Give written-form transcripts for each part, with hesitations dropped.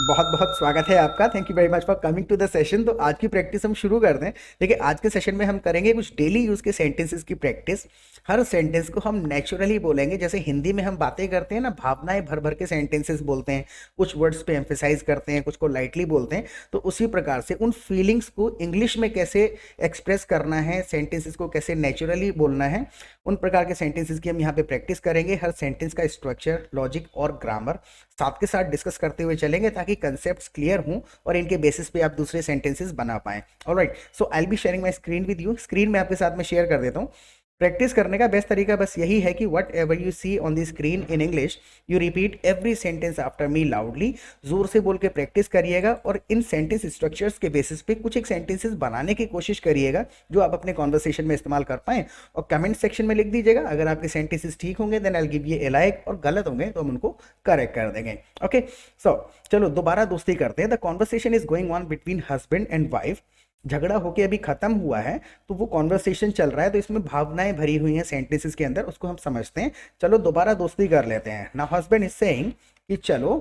बहुत बहुत स्वागत है आपका। Thank you very much for coming to the session. तो आज की प्रैक्टिस हम शुरू कर दें। देखिए, आज के सेशन में हम करेंगे कुछ डेली यूज़ के सेंटेंसेस की प्रैक्टिस। हर सेंटेंस को हम नेचुरली बोलेंगे। जैसे हिंदी में हम बातें करते हैं ना, भावनाएं भर भर के सेंटेंसेस बोलते हैं, कुछ वर्ड्स पे एम्फेसाइज करते हैं, कुछ को लाइटली बोलते हैं। तो उसी प्रकार से उन फीलिंग्स को इंग्लिश में कैसे एक्सप्रेस करना है, सेंटेंसेस को कैसे नेचुरली बोलना है, उन प्रकार के सेंटेंसेस की हम यहाँ पे प्रैक्टिस करेंगे। हर सेंटेंस का स्ट्रक्चर, लॉजिक और ग्रामर साथ के साथ डिस्कस करते हुए चलेंगे, ताकि कंसेप्ट्स क्लियर हों और इनके बेसिस पे आप दूसरे सेंटेंसेस बना पाएं। Alright, so I will be sharing my screen with you. Screen में आपके साथ में शेयर कर देता हूँ। प्रैक्टिस करने का बेस्ट तरीका बस यही है कि whatever you see on the screen in English, you repeat every sentence after me loudly. जोर से बोल के प्रैक्टिस करिएगा और इन सेंटेंस स्ट्रक्चर्स के बेसिस पे कुछ एक सेंटेंसेस बनाने की कोशिश करिएगा जो आप अपने कॉन्वर्सेशन में इस्तेमाल कर पाएं। और कमेंट सेक्शन में लिख दीजिएगा, अगर आपके सेंटेंसेस ठीक होंगे then I will give you a like, और गलत होंगे तो हम उनको करेक्ट कर देंगे। ओके, सो चलो दोबारा दोस्ती करते हैं। The conversation is going on between husband and wife. झगड़ा होके अभी खत्म हुआ है, तो वो कॉन्वर्सेशन चल रहा है, तो इसमें भावनाएं भरी हुई हैं सेंटेंसेस के अंदर, उसको हम समझते हैं। चलो दोबारा दोस्ती कर लेते हैं। नाउ हस्बैंड इज सेइंग कि चलो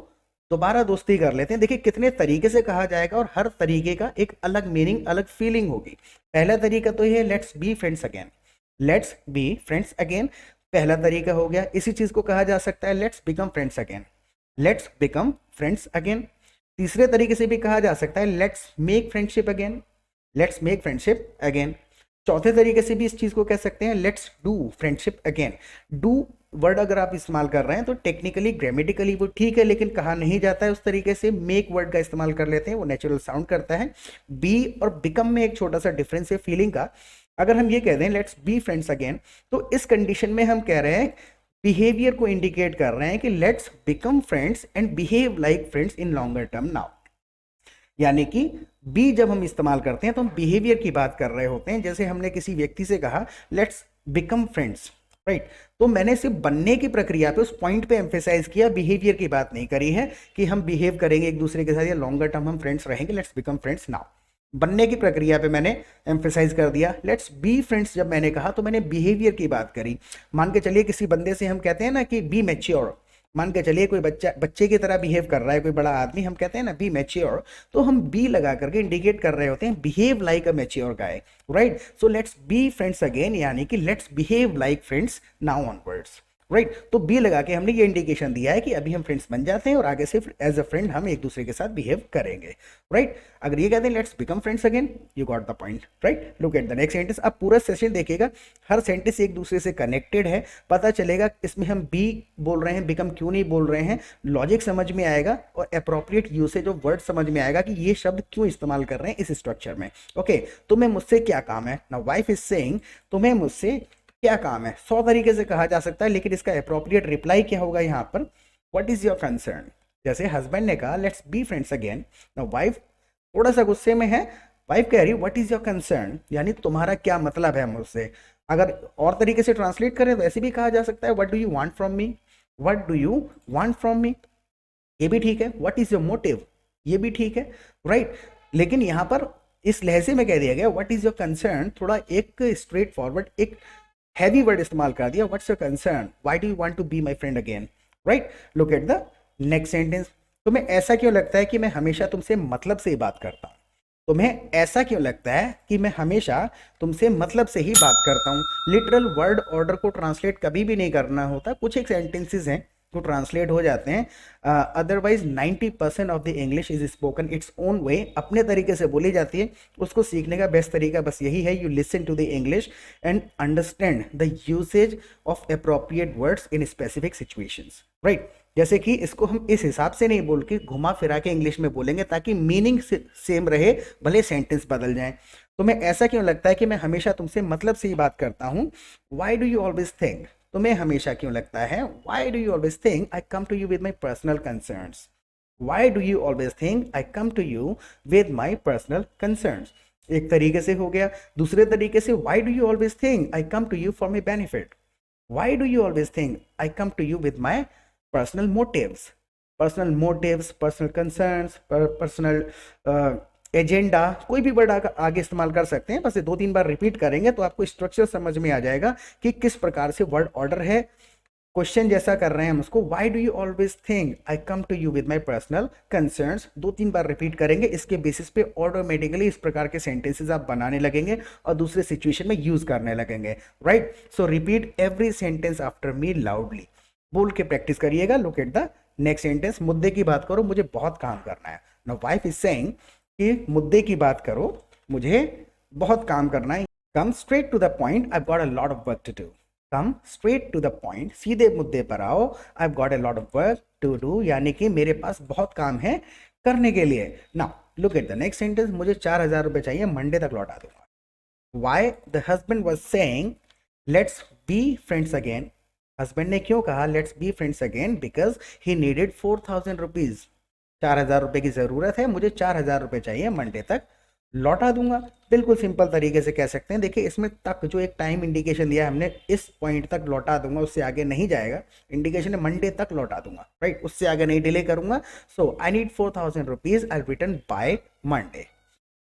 दोबारा दोस्ती कर लेते हैं। देखिए कितने तरीके से कहा जाएगा और हर तरीके का एक अलग मीनिंग, अलग फीलिंग होगी। पहला तरीका तो ये है, let's be friends again. Let's be friends again पहला तरीका हो गया। इसी चीज को कहा जा सकता है let's become friends again. Let's become friends again. तीसरे तरीके से भी कहा जा सकता है let's make friendship again. Let's make friendship again. चौथे तरीके से भी इस चीज को कह सकते हैं let's do friendship again. Do word अगर आप इस्तेमाल कर रहे हैं तो टेक्निकली ग्रामेटिकली वो ठीक है, लेकिन कहा नहीं जाता है उस तरीके से। मेक वर्ड का इस्तेमाल कर लेते हैं, वो नेचुरल साउंड करता है। बी और बिकम में एक छोटा सा डिफरेंस है फीलिंग का। अगर हम ये कह दें लेट्स बी फ्रेंड्स अगेन, तो इस कंडीशन में हम कह रहे हैं, बिहेवियर को इंडिकेट कर रहे हैं कि let's become friends and behave like friends in longer term now. यानी कि बी जब हम इस्तेमाल करते हैं तो हम बिहेवियर की बात कर रहे होते हैं। जैसे हमने किसी व्यक्ति से कहा लेट्स बिकम फ्रेंड्स, राइट, तो मैंने सिर्फ बनने की प्रक्रिया पे, उस पॉइंट पे एम्फेसाइज किया, बिहेवियर की बात नहीं करी है कि हम बिहेव करेंगे एक दूसरे के साथ या लॉन्गर टर्म हम फ्रेंड्स रहेंगे। लेट्स बिकम फ्रेंड्स नाउ, बनने की प्रक्रिया पे मैंने एम्फेसाइज कर दिया। लेट्स बी फ्रेंड्स जब मैंने कहा तो मैंने बिहेवियर की बात करी। मान के चलिए किसी बंदे से हम कहते हैं ना कि बी मैच्योर। मान के चलिए कोई बच्चा बच्चे की तरह बिहेव कर रहा है, कोई बड़ा आदमी, हम कहते हैं ना बी मैच्योर, तो हम बी लगा करके इंडिकेट कर रहे होते हैं behave like a mature guy, right. So let's be friends again, यानी कि let's behave like friends now onwards, right. तो बी लगा के हमने ये इंडिकेशन दिया है कि अभी हम फ्रेंड्स बन जाते हैं और आगे से एज अ फ्रेंड हम एक दूसरे के साथ बिहेव करेंगे, राइट। अगर ये कहते हैं let's become friends again, you got the point, right. Look at the next sentence. अब पूरा सेशन देखिएगा, हर सेंटेंस एक दूसरे से कनेक्टेड है। पता चलेगा इसमें हम बी बोल रहे हैं, बिकम क्यों नहीं बोल रहे हैं, लॉजिक समझ में आएगा और अप्रोप्रिएट यूसेज ऑफ वर्ड समझ में आएगा कि ये शब्द क्यों इस्तेमाल कर रहे हैं इस स्ट्रक्चर में। ओके, तुम्हें मुझसे क्या काम है। नाउ वाइफ इज सेइंग, तुम्हें मुझसे क्या काम है। 100 तरीके से कहा जा सकता है, लेकिन इसका अप्रोप्रिएट रिप्लाई क्या होगा यहाँ पर, व्हाट इज योर कंसर्न। जैसे हस्बैंड ने कहा let's be friends again, now wife थोड़ा सा गुस्से में है। वाइफ कह रही व्हाट इज योर कंसर्न, यानी तुम्हारा क्या मतलब है मुझसे। अगर और तरीके से ट्रांसलेट करें तो ऐसे भी कहा जा सकता है what do you want from me, what do you want from me, ये भी ठीक है। व्हाट इज योर मोटिव, ये भी ठीक है, राइट। लेकिन यहाँ पर इस लहजे में कह दिया गया व्हाट इज योर कंसर्न, थोड़ा एक स्ट्रेट फॉरवर्ड, एक हैवी वर्ड इस्तेमाल कर दिया। What's your concern, why do you want to be my friend again, right. Look at the next sentence. तुम्हें ऐसा क्यों लगता है कि मैं हमेशा तुमसे मतलब से ही बात करता हूँ। तुम्हें ऐसा क्यों लगता है कि मैं हमेशा तुमसे मतलब से ही बात करता हूँ। लिटरल वर्ड ऑर्डर को ट्रांसलेट कभी भी नहीं करना होता। कुछ एक सेंटेंसेस हैं जो ट्रांसलेट हो जाते हैं, otherwise 90% of the English is spoken its own way, अपने तरीके से बोली जाती है। उसको सीखने का बेस्ट तरीका बस यही है, you listen to the English and understand the usage of appropriate words in specific situations, right. जैसे कि इसको हम इस हिसाब से नहीं बोल के घुमा फिरा के इंग्लिश में बोलेंगे ताकि मीनिंग सेम रहे, भले सेंटेंस बदल जाए। तुम्हें ऐसा क्यों लगता है कि मैं हमेशा तुमसे मतलब से ही बात करता हूँ। Why do you always think, तुम्हें हमेशा क्यों लगता है, why do you always think I come to you with my personal concerns. Why do you always think I come to you with my personal concerns, एक तरीके से हो गया। दूसरे तरीके से why do you always think I come to you for my benefit. Why do you always think I come to you with my personal motives. Personal motives, personal concerns, personal agenda, कोई भी word आगे इस्तेमाल कर सकते हैं। बस 2-3 बार repeat करेंगे तो आपको स्ट्रक्चर समझ में आ जाएगा कि किस प्रकार से वर्ड ऑर्डर है, क्वेश्चन जैसा कर रहे हैं हम उसको, why do you always think I come to you with my personal concerns, 2-3 बार रिपीट करेंगे। इसके बेसिस पे ऑटोमेटिकली इस प्रकार के सेंटेंसेस आप बनाने लगेंगे और दूसरे सिचुएशन में यूज करने लगेंगे, राइट। सो repeat every sentence after me loudly, बोल के प्रैक्टिस करिएगा। Look at the next sentence, मुद्दे की बात करो, मुझे बहुत काम करना है। नाउ वाइफ इज सेइंग कि मुद्दे की बात करो, मुझे बहुत काम करना है। Come straight to the point, I got a lot of work to do. Come straight to the point, सीधे मुद्दे पर आओ। I got a lot of work to do, यानी कि मेरे पास बहुत काम है करने के लिए। Now look at the next sentence, मुझे 4,000 रुपये चाहिए, मंडे तक लौटा दूंगा। Why the husband was saying let's be friends again, husband ने क्यों कहा let's be friends again, because he needed 4,000 rupees, 4,000 रुपये की जरूरत है, मुझे 4,000 रुपये चाहिए, मंडे तक लौटा दूंगा। बिल्कुल सिंपल तरीके से कह सकते हैं। देखिए इसमें तक जो एक टाइम इंडिकेशन दिया है हमने, इस पॉइंट तक लौटा दूंगा, उससे आगे नहीं जाएगा। इंडिकेशन है मंडे तक लौटा दूंगा, राइट, उससे आगे नहीं डिले करूंगा। So I need 4,000 rupees, I return by Monday.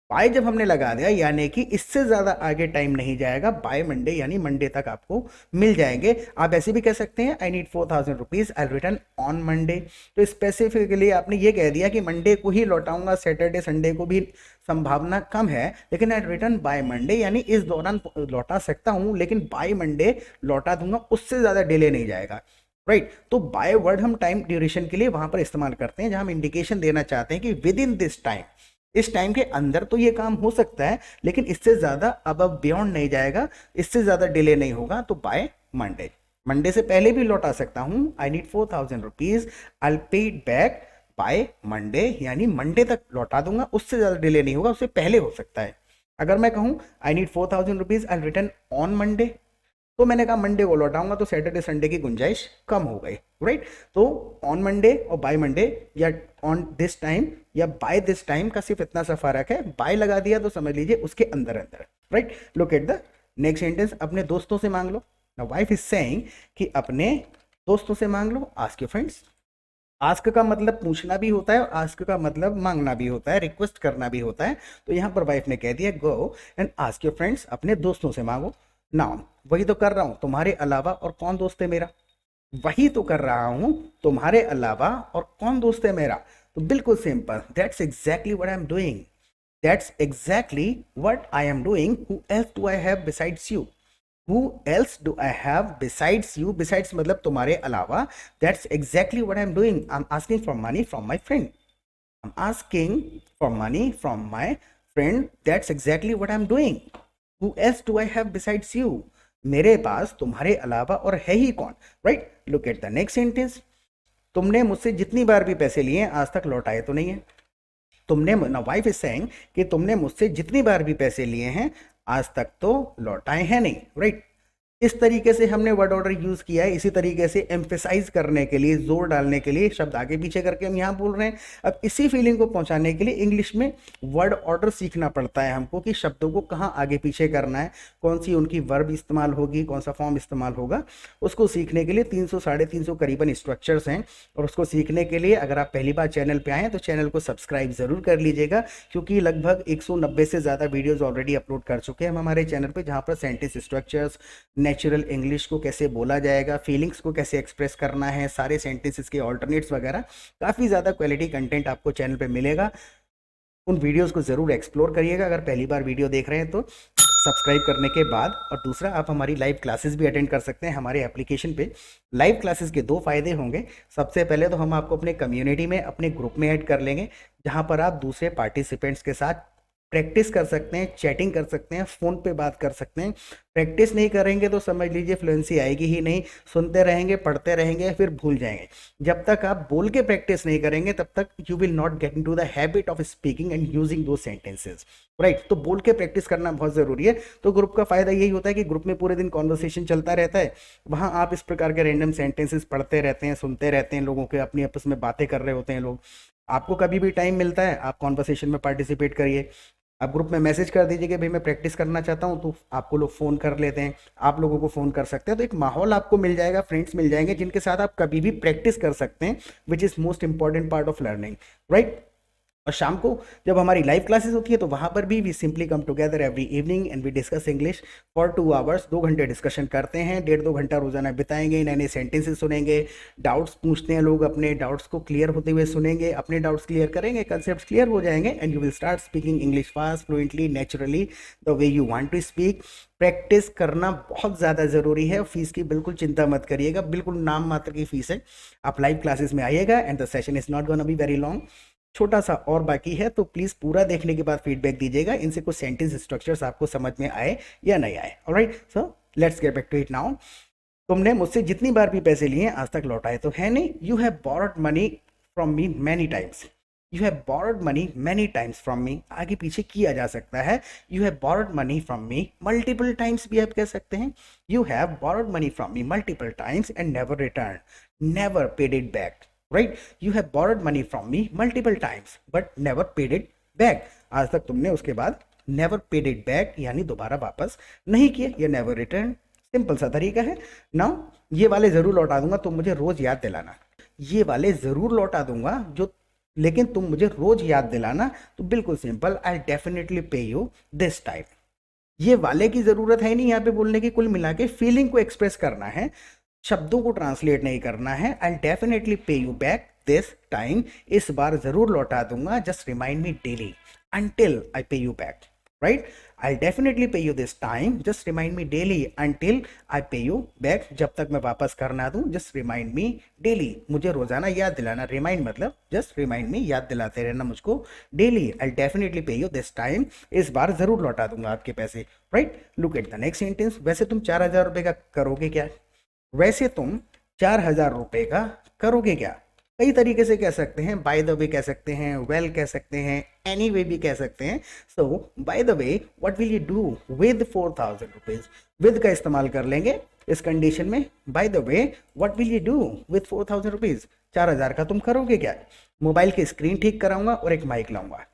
By जब हमने लगा दिया, यानी कि इससे ज्यादा आगे टाइम नहीं जाएगा, बाय मंडे यानी मंडे तक आपको मिल जाएंगे। आप ऐसे भी कह सकते हैं आई need 4,000 rupees, I return on Monday. तो स्पेसिफिकली आपने ये कह दिया कि मंडे को ही लौटाऊंगा, सैटरडे संडे को भी संभावना कम है, लेकिन आई रिटर्न बाय मंडे, यानी इस दौरान लौटा सकता हूं, लेकिन बाय मंडे लौटा दूंगा, उससे ज्यादा डिले नहीं जाएगा, राइट। तो बाय वर्ड हम टाइम ड्यूरेशन के लिए वहां पर इस्तेमाल करते हैं, जहां हम इंडिकेशन देना चाहते हैं कि विद इन दिस टाइम, इस टाइम के अंदर तो ये काम हो सकता है, लेकिन इससे ज्यादा अब बियॉन्ड नहीं जाएगा, इससे ज्यादा डिले नहीं होगा। तो बाय मंडे, मंडे से पहले भी लौटा सकता हूं। आई नीड 4,000 रुपीज, आई पे इट बैक बाय मंडे, यानी मंडे तक लौटा दूंगा, उससे ज्यादा डिले नहीं होगा, उससे पहले हो सकता है। अगर मैं कहूं आई need 4,000 rupees, I return on Monday, तो मैंने कहा मंडे को लौटाऊंगा, तो सैटरडे संडे की गुंजाइश कम हो गई, राइट। तो ऑन मंडे और बाय मंडे, या ऑन दिस टाइम या बाय दिस टाइम का सिर्फ इतना सा फर्क है। बाय लगा दिया तो समझ लीजिए उसके अंदर अंदर, right. Look at the next sentence, अपने दोस्तों से मांग लो। नाउ वाइफ इज सेइंग कि अपने दोस्तों से मांग लो, आस्क योर फ्रेंड्स। आस्क का मतलब पूछना भी होता है और आस्क का मतलब मांगना भी होता है, रिक्वेस्ट करना भी होता है। तो यहां पर वाइफ ने कह दिया go and ask your friends, अपने दोस्तों से मांगो। नाउ वही तो कर रहा हूं, तुम्हारे अलावा और कौन दोस्त है मेरा, वही तो कर रहा हूं, तुम्हारे अलावा और कौन दोस्त है मेरा। तो बिल्कुल simple, that's exactly what I am doing, that's exactly what I am doing, who else do I have besides you, who else do I have besides you, besides मतलब तुम्हारे अलावा, that's exactly what I am doing. I am asking for money from my friend, I am asking for money from my friend, that's exactly what I am doing. Who else do I have besides you? मेरे पास तुम्हारे अलावा और है ही कौन, right. Look at the next sentence, तुमने मुझसे जितनी बार भी पैसे लिए आज तक लौटाए तो नहीं है। तुमने, वाइफ इज सेइंग कि तुमने मुझसे जितनी बार भी पैसे लिए हैं आज तक तो लौटाए हैं नहीं, राइट। इस तरीके से हमने वर्ड ऑर्डर यूज किया है। इसी तरीके से एम्फेसाइज करने के लिए, जोर डालने के लिए शब्द आगे पीछे करके हम यहाँ बोल रहे हैं। अब इसी फीलिंग को पहुंचाने के लिए इंग्लिश में वर्ड ऑर्डर सीखना पड़ता है हमको, कि शब्दों को कहाँ आगे पीछे करना है, कौन सी उनकी वर्ब इस्तेमाल होगी, कौन सा फॉर्म इस्तेमाल होगा। उसको सीखने के लिए 300 350 करीबन स्ट्रक्चर्स हैं, और उसको सीखने के लिए अगर आप पहली बार चैनल पे आए तो चैनल को सब्सक्राइब जरूर कर लीजिएगा, क्योंकि लगभग 190 से ज़्यादा वीडियोज़ ऑलरेडी अपलोड कर चुके हैं हम हमारे चैनल पर, जहाँ पर सेंटेंस स्ट्रक्चर्स, नेचुरल इंग्लिश को कैसे बोला जाएगा, फीलिंग्स को कैसे एक्सप्रेस करना है, सारे सेंटेंसेस के ऑल्टरनेट्स वगैरह, काफ़ी ज़्यादा क्वालिटी कंटेंट आपको चैनल पे मिलेगा। उन वीडियोस को ज़रूर एक्सप्लोर करिएगा अगर पहली बार वीडियो देख रहे हैं तो, सब्सक्राइब करने के बाद। और दूसरा, आप हमारी लाइव क्लासेस भी अटेंड कर सकते हैं हमारे एप्लीकेशन पे। लाइव क्लासेस के 2 फायदे होंगे। सबसे पहले तो हम आपको अपने कम्युनिटी में, अपने ग्रुप में ऐड कर लेंगे, जहाँ पर आप दूसरे पार्टिसिपेंट्स के साथ प्रैक्टिस कर सकते हैं, चैटिंग कर सकते हैं, फ़ोन पे बात कर सकते हैं। प्रैक्टिस नहीं करेंगे तो समझ लीजिए फ्लुएंसी आएगी ही नहीं, सुनते रहेंगे, पढ़ते रहेंगे, फिर भूल जाएंगे। जब तक आप बोल के प्रैक्टिस नहीं करेंगे तब तक you will not get into the habit of speaking and using दो सेंटेंसेस, राइट। तो बोल के प्रैक्टिस करना बहुत ज़रूरी है। तो ग्रुप का फ़ायदा यही होता है कि ग्रुप में पूरे दिन कॉन्वर्सेशन चलता रहता है, वहाँ आप इस प्रकार के रैंडम सेंटेंसेस पढ़ते रहते हैं, सुनते रहते हैं, लोगों के अपनी आपस में बातें कर रहे होते हैं लोग। आपको कभी भी टाइम मिलता है आप कॉन्वर्सेशन में पार्टिसिपेट करिए। आप ग्रुप में मैसेज कर दीजिए कि भाई मैं प्रैक्टिस करना चाहता हूं, तो आपको लोग फ़ोन कर लेते हैं, आप लोगों को फ़ोन कर सकते हैं। तो एक माहौल आपको मिल जाएगा, फ्रेंड्स मिल जाएंगे जिनके साथ आप कभी भी प्रैक्टिस कर सकते हैं, which is most important part of learning, right. और शाम को जब हमारी लाइव क्लासेस होती है तो वहाँ पर भी we simply come together every evening and we discuss English for 2 hours. 2 घंटे डिस्कशन करते हैं, 1.5-2 घंटा रोजाना बिताएंगे, नए नए सेंटेंसेस सुनेंगे, डाउट्स पूछते हैं लोग, अपने डाउट्स को क्लियर होते हुए सुनेंगे, अपने डाउट्स क्लियर करेंगे, कंसेप्ट क्लियर हो जाएंगे and you will start speaking English fast, fluently, naturally, the way you want to speak. Practice करना बहुत ज़्यादा ज़रूरी है। फीस की बिल्कुल चिंता मत करिएगा, बिल्कुल नाम मात्र की फीस है। आप लाइव क्लासेस में आइएगा and the session is not gonna be very long. छोटा सा और बाकी है तो प्लीज पूरा देखने के बाद फीडबैक दीजिएगा, इनसे कुछ सेंटेंस स्ट्रक्चर्स आपको समझ में आए या नहीं आए। Alright, so let's get back to it now. तुमने मुझसे जितनी बार भी पैसे लिए आज तक लौटाए तो है नहीं। You have borrowed money from me many times. You have borrowed money many times from me, आगे पीछे किया जा सकता है। You have borrowed money from me multiple times भी आप कह सकते हैं। You have borrowed money from me multiple times and never return, never paid it back. Right, you have borrowed money from me multiple times but never paid it back. आज तक तुमने उसके बाद नेवर पेड इट बैक यानी दोबारा वापस नहीं किया, या नेवर रिटर्न। सिंपल सा तरीका है। नाउ ये वाले जरूर लौटा दूंगा, तुम मुझे रोज याद दिलाना। ये वाले जरूर लौटा दूंगा जो, लेकिन तुम मुझे रोज याद दिलाना। तो बिल्कुल simple, I definitely pay you this time. ये वाले की जरूरत है नहीं यहाँ पे बोलने की, कुल मिला के फीलिंग को एक्सप्रेस करना है, शब्दों को ट्रांसलेट नहीं करना है। I definitely pay you back this time, इस बार जरूर लौटा दूंगा। Just remind me daily until I pay you back. Right, I definitely pay you this time, just remind me daily until I pay you back. जब तक मैं वापस करना दूं, जस्ट रिमाइंड मी डेली, मुझे रोजाना याद दिलाना। रिमाइंड मतलब जस्ट रिमाइंड मी, याद दिलाते रहना मुझको daily. I definitely pay you this time, इस बार जरूर लौटा दूंगा आपके पैसे। Right, look at the next sentence. वैसे तुम 4,000 रुपए का करोगे क्या? वैसे तुम 4,000 रुपए का करोगे क्या? कई तरीके से कह सकते हैं, बाय द वे कह सकते हैं, वेल कह सकते हैं, एनी वे भी कह सकते हैं। So by the way what will you do with 4,000 rupees? With का इस्तेमाल कर लेंगे इस कंडीशन में। By the way what will you do with 4,000 rupees? 4,000 का तुम करोगे क्या? मोबाइल की स्क्रीन ठीक कराऊंगा और एक माइक लाऊंगा।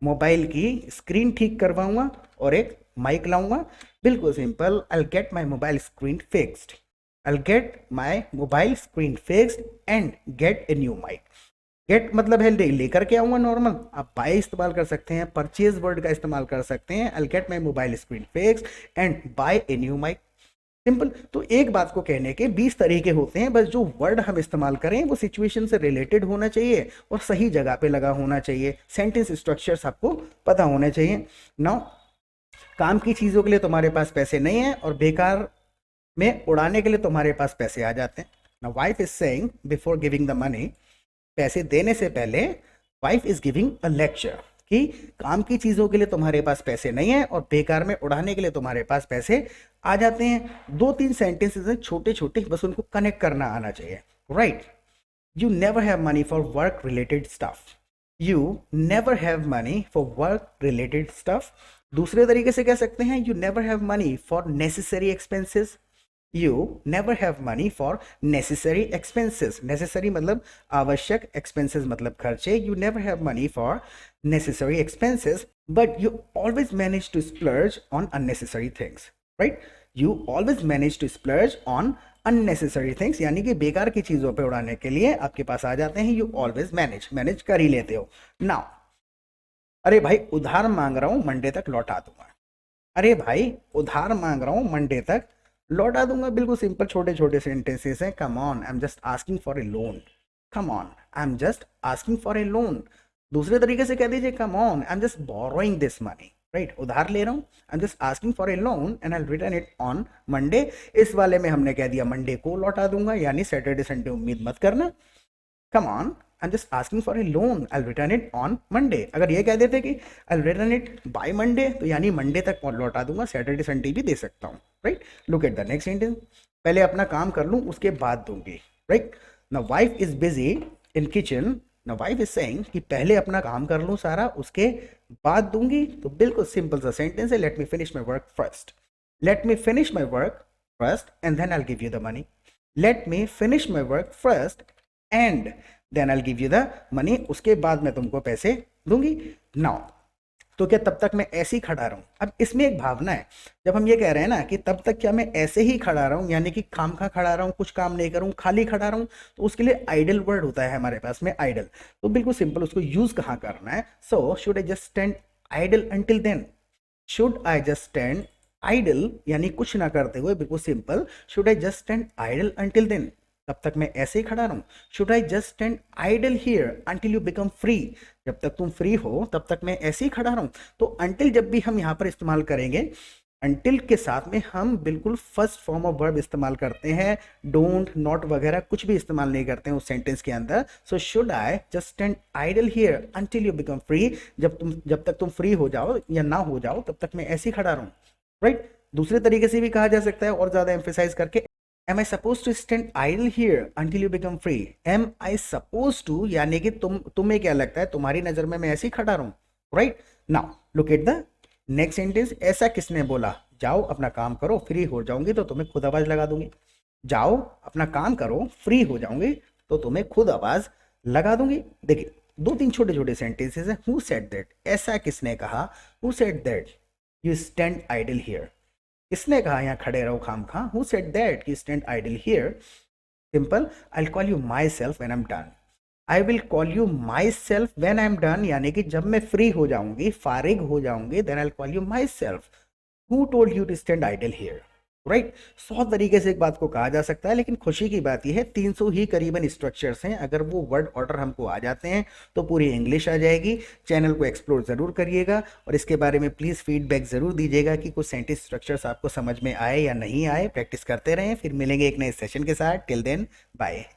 मोबाइल की स्क्रीन ठीक करवाऊंगा और एक माइक लाऊंगा। बिल्कुल simple, I get my mobile screen fixed. I'll get my mobile screen fixed and get a new mic. Get मतलब है लेकर के आऊंगा नॉर्मल। आप buy इस्तेमाल कर सकते हैं, परचेज वर्ड का इस्तेमाल कर सकते हैं। I'll get my mobile screen fixed and buy a new mic. Simple. तो एक बात को कहने के 20 तरीके होते हैं, बस जो वर्ड हम इस्तेमाल करें वो सिचुएशन से रिलेटेड होना चाहिए और सही जगह पे लगा होना चाहिए। सेंटेंस स्ट्रक्चर्स आपको पता होने चाहिए। नाउ काम की चीजों के लिए तुम्हारे पास पैसे नहीं है और बेकार में उड़ाने के लिए तुम्हारे पास पैसे आ जाते हैं। Now wife is saying before giving the money, पैसे देने से पहले wife is giving a lecture कि काम की चीजों के लिए तुम्हारे पास पैसे नहीं है और बेकार में उड़ाने के लिए तुम्हारे पास पैसे आ जाते हैं। 2-3 सेंटेंसेस हैं छोटे छोटे, बस उनको कनेक्ट करना आना चाहिए। Right, you never have money for work related stuff. You never have money for work related stuff. दूसरे तरीके से कह सकते हैं, you never have money for necessary expenses. You never have money for necessary expenses. Necessary मतलब आवश्यक, expenses मतलब खर्चे। You never have money for necessary expenses, but you always manage to splurge on unnecessary things. Right? You always manage to splurge on unnecessary things, यानी कि बेकार की चीजों पे उड़ाने के लिए आपके पास आ जाते हैं। You always manage कर ही लेते हो। Now, अरे भाई उधार मांग रहा हूं, मंडे तक लौटा दूंगा। अरे भाई उधार मांग रहा हूं, मंडे तक लौटा दूंगा। बिल्कुल सिंपल छोटे छोटे सेंटेंसेस हैं। Come on, I am just asking for a loan. Come on, I am just asking for a loan. दूसरे तरीके से कह दीजिए, come on, I am just borrowing this money. Right, उधार ले रहा हूँ, I am just asking for a loan and I will return it on Monday. इस वाले में हमने कह दिया मंडे को लौटा दूंगा, यानी सैटरडे संडे उम्मीद मत करना। Come on, I am just asking for a loan, I will return it on Monday. अगर ये कह देते कि I will return it by Monday, तो यानी मंडे तक लौटा दूंगा, सैटरडे संडे भी दे सकता हूँ। Right, look at the next sentence. पहले अपना काम कर लूँ उसके बाद दूंगी। Right, now wife is busy in kitchen. Now wife is saying कि पहले अपना काम कर लूँ सारा, उसके बाद दूंगी। तो बिल्कुल सिंपल सा सेंटेंस है, let me finish my work first. Let me finish my work first and then I will give you the money. Let me finish my work first and then I will give you the money. उसके बाद मैं तुमको पैसे दूंगी। Now तो क्या तब तक मैं ऐसे ही खड़ा रहूं? अब इसमें एक भावना है, जब हम ये कह रहे हैं ना कि तब तक क्या मैं ऐसे ही खड़ा रहूं, यानी कि खामखा खड़ा रहूं, कुछ काम नहीं करूं, खाली खड़ा रहूं, तो उसके लिए आइडल वर्ड होता है हमारे पास में, आइडल। तो बिल्कुल सिंपल उसको यूज कहाँ करना है? So should I just stand idle until then? Should I just stand idle यानी कुछ ना करते हुए, बिल्कुल simple, should I just stand idle until then? तब तक मैं ऐसे ही खड़ा रहूं? Should I just stand idle here until you become free? जब तक तुम फ्री हो तब तक मैं ऐसे ही खड़ा रहूं? तो अंटिल जब भी हम यहाँ पर इस्तेमाल करेंगे, अंटिल के साथ में हम बिल्कुल फर्स्ट फॉर्म ऑफ वर्ब इस्तेमाल करते हैं, डोंट, नॉट वगैरह कुछ भी इस्तेमाल नहीं करते हैं उस सेंटेंस के अंदर। So should I just stand idle here until you become free? जब तक तुम फ्री हो जाओ या ना हो जाओ तब तक मैं ऐसे ही खड़ा रहूं, राइट? दूसरे तरीके से भी कहा जा सकता है और ज्यादा एम्फेसाइज करके, am I suppose to stand idle here until you become free? Am I suppose to यानी कि तुम्हें क्या लगता है, तुम्हारी नजर में मैं ऐसे ही खड़ा रहूं, right? Now look at the next sentence. ऐसा किसने बोला? जाओ अपना काम करो, फ्री हो जाऊंगी तो तुम्हें खुद आवाज लगा दूंगी। जाओ अपना काम करो, फ्री हो जाऊंगी तो तुम्हें खुद आवाज लगा दूंगी। देखिए दो तीन छोटे छोटे सेंटेंसेस हैं। Who said that? ऐसा किसने कहा? Who said that you stand idle here? किसने कहा यहाँ खड़े रहो खाम खा? Who said that you stand idle here? Simple, I will call you myself when I am done. I will call you myself when I am done, यानी कि जब मैं फ्री हो जाऊंगी, फारिग हो जाऊंगी, then I will call you myself. Who told you to stand idle here? Right? 100 तरीके से एक बात को कहा जा सकता है, लेकिन खुशी की बात यह है 300 ही करीबन स्ट्रक्चर्स हैं। अगर वो वर्ड ऑर्डर हमको आ जाते हैं तो पूरी इंग्लिश आ जाएगी। चैनल को एक्सप्लोर जरूर करिएगा और इसके बारे में प्लीज़ फीडबैक जरूर दीजिएगा कि कुछ सेंटेंस स्ट्रक्चर्स आपको समझ में आए या नहीं आए। प्रैक्टिस करते रहें, फिर मिलेंगे एक नए सेशन के साथ। Till then bye.